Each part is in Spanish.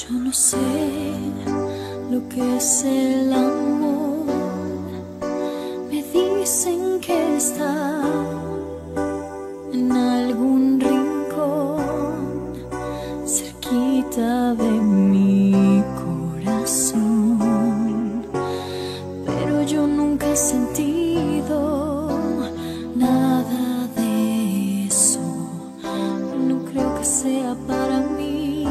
Yo no sé lo que es el amor. Me dicen que está en algún rincón cerquita de mi corazón, pero yo nunca he sentido nada de eso. No creo que sea para mí.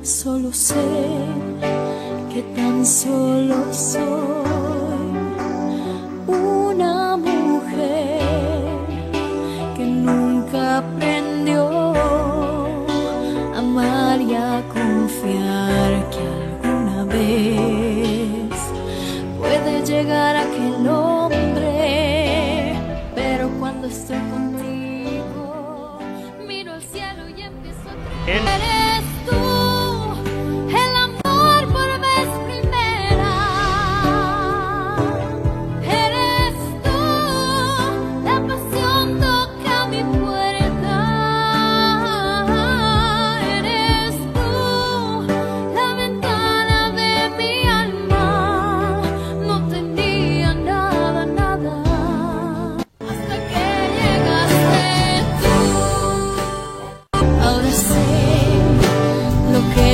Solo sé que tan solo soy una mujer que nunca aprendió a amar y a confiar que alguna vez puede llegar aquel hombre. Pero cuando estoy contigo miro al cielo y empiezo a creer. Eres tú.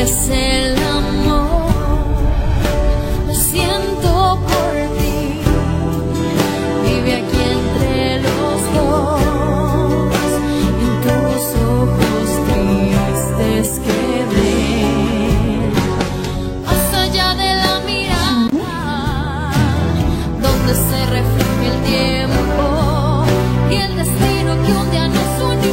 Es el amor, lo siento por ti, vive aquí entre los dos, en tus ojos tristes que ven, más allá de la mirada, donde se refleja el tiempo y el destino que un día nos unió.